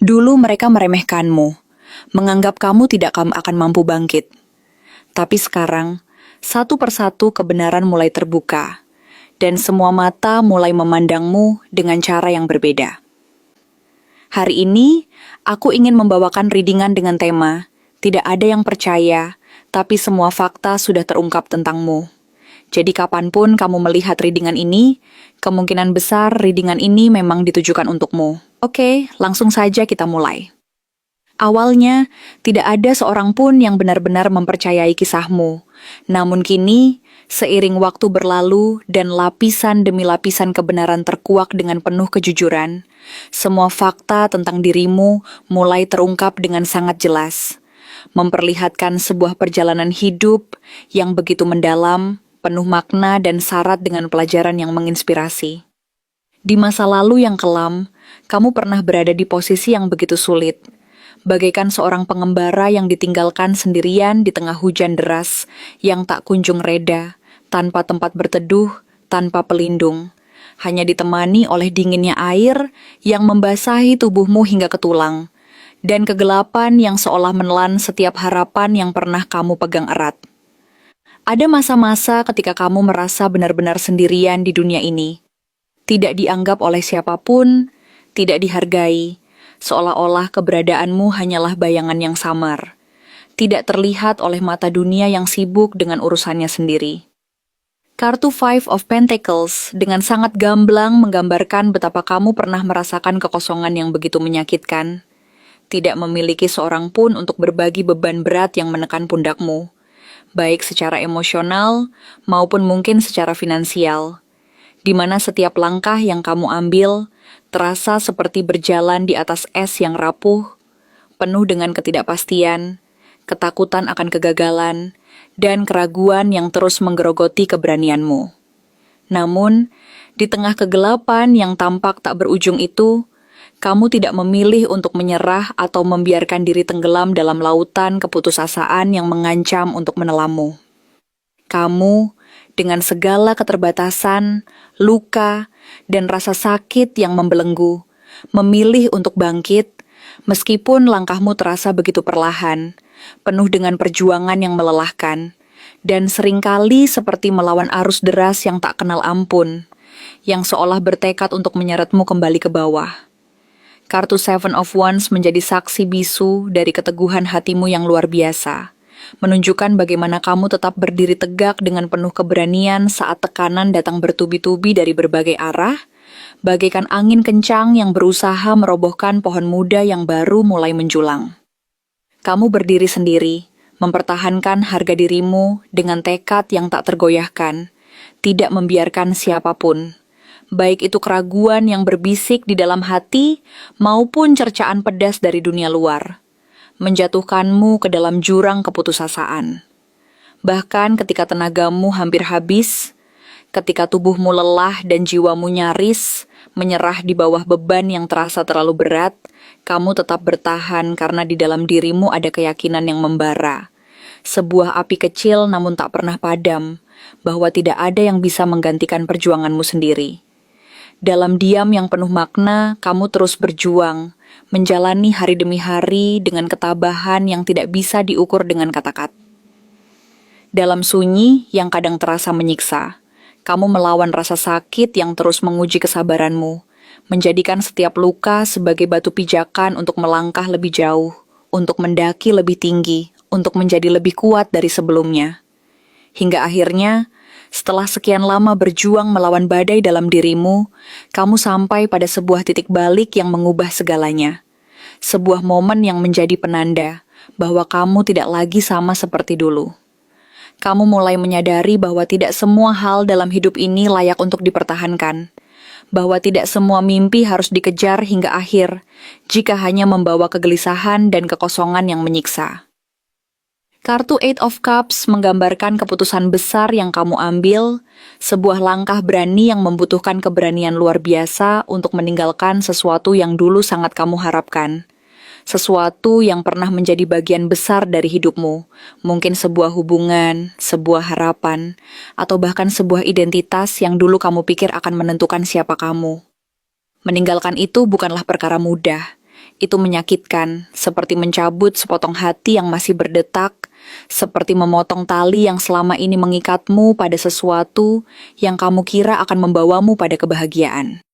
Dulu mereka meremehkanmu, menganggap kamu tidak akan mampu bangkit. Tapi sekarang, satu persatu kebenaran mulai terbuka, dan semua mata mulai memandangmu dengan cara yang berbeda. Hari ini, aku ingin membawakan readingan dengan tema, tidak ada yang percaya, tapi semua fakta sudah terungkap tentangmu. Jadi kapanpun kamu melihat readingan ini, kemungkinan besar readingan ini memang ditujukan untukmu. Oke, langsung saja kita mulai. Awalnya, tidak ada seorang pun yang benar-benar mempercayai kisahmu. Namun kini, seiring waktu berlalu dan lapisan demi lapisan kebenaran terkuak dengan penuh kejujuran, semua fakta tentang dirimu mulai terungkap dengan sangat jelas. Memperlihatkan sebuah perjalanan hidup yang begitu mendalam, penuh makna dan syarat dengan pelajaran yang menginspirasi. Di masa lalu yang kelam, kamu pernah berada di posisi yang begitu sulit, bagaikan seorang pengembara yang ditinggalkan sendirian di tengah hujan deras yang tak kunjung reda, tanpa tempat berteduh, tanpa pelindung, hanya ditemani oleh dinginnya air yang membasahi tubuhmu hingga ke tulang, dan kegelapan yang seolah menelan setiap harapan yang pernah kamu pegang erat. Ada masa-masa ketika kamu merasa benar-benar sendirian di dunia ini, tidak dianggap oleh siapapun, tidak dihargai, seolah-olah keberadaanmu hanyalah bayangan yang samar, tidak terlihat oleh mata dunia yang sibuk dengan urusannya sendiri. Kartu Five of Pentacles dengan sangat gamblang menggambarkan betapa kamu pernah merasakan kekosongan yang begitu menyakitkan, tidak memiliki seorang pun untuk berbagi beban berat yang menekan pundakmu, baik secara emosional maupun mungkin secara finansial, di mana setiap langkah yang kamu ambil terasa seperti berjalan di atas es yang rapuh, penuh dengan ketidakpastian, ketakutan akan kegagalan, dan keraguan yang terus menggerogoti keberanianmu. Namun, di tengah kegelapan yang tampak tak berujung itu, kamu tidak memilih untuk menyerah atau membiarkan diri tenggelam dalam lautan keputusasaan yang mengancam untuk menelammu. Kamu, dengan segala keterbatasan, luka, dan rasa sakit yang membelenggu, memilih untuk bangkit, meskipun langkahmu terasa begitu perlahan, penuh dengan perjuangan yang melelahkan, dan seringkali seperti melawan arus deras yang tak kenal ampun, yang seolah bertekad untuk menyeretmu kembali ke bawah. Kartu Seven of Wands menjadi saksi bisu dari keteguhan hatimu yang luar biasa, menunjukkan bagaimana kamu tetap berdiri tegak dengan penuh keberanian saat tekanan datang bertubi-tubi dari berbagai arah, bagaikan angin kencang yang berusaha merobohkan pohon muda yang baru mulai menjulang. Kamu berdiri sendiri, mempertahankan harga dirimu dengan tekad yang tak tergoyahkan, tidak membiarkan siapapun, baik itu keraguan yang berbisik di dalam hati maupun cercaan pedas dari dunia luar, menjatuhkanmu ke dalam jurang keputusasaan. Bahkan ketika tenagamu hampir habis, ketika tubuhmu lelah dan jiwamu nyaris menyerah di bawah beban yang terasa terlalu berat, kamu tetap bertahan karena di dalam dirimu ada keyakinan yang membara. Sebuah api kecil namun tak pernah padam, bahwa tidak ada yang bisa menggantikan perjuanganmu sendiri. Dalam diam yang penuh makna, kamu terus berjuang, menjalani hari demi hari dengan ketabahan yang tidak bisa diukur dengan kata-kata. Dalam sunyi yang kadang terasa menyiksa, kamu melawan rasa sakit yang terus menguji kesabaranmu, menjadikan setiap luka sebagai batu pijakan untuk melangkah lebih jauh, untuk mendaki lebih tinggi, untuk menjadi lebih kuat dari sebelumnya. Hingga akhirnya, setelah sekian lama berjuang melawan badai dalam dirimu, kamu sampai pada sebuah titik balik yang mengubah segalanya. Sebuah momen yang menjadi penanda bahwa kamu tidak lagi sama seperti dulu. Kamu mulai menyadari bahwa tidak semua hal dalam hidup ini layak untuk dipertahankan, bahwa tidak semua mimpi harus dikejar hingga akhir, jika hanya membawa kegelisahan dan kekosongan yang menyiksa. Kartu Eight of Cups menggambarkan keputusan besar yang kamu ambil, sebuah langkah berani yang membutuhkan keberanian luar biasa untuk meninggalkan sesuatu yang dulu sangat kamu harapkan. Sesuatu yang pernah menjadi bagian besar dari hidupmu, mungkin sebuah hubungan, sebuah harapan, atau bahkan sebuah identitas yang dulu kamu pikir akan menentukan siapa kamu. Meninggalkan itu bukanlah perkara mudah. Itu menyakitkan, seperti mencabut sepotong hati yang masih berdetak, seperti memotong tali yang selama ini mengikatmu pada sesuatu yang kamu kira akan membawamu pada kebahagiaan.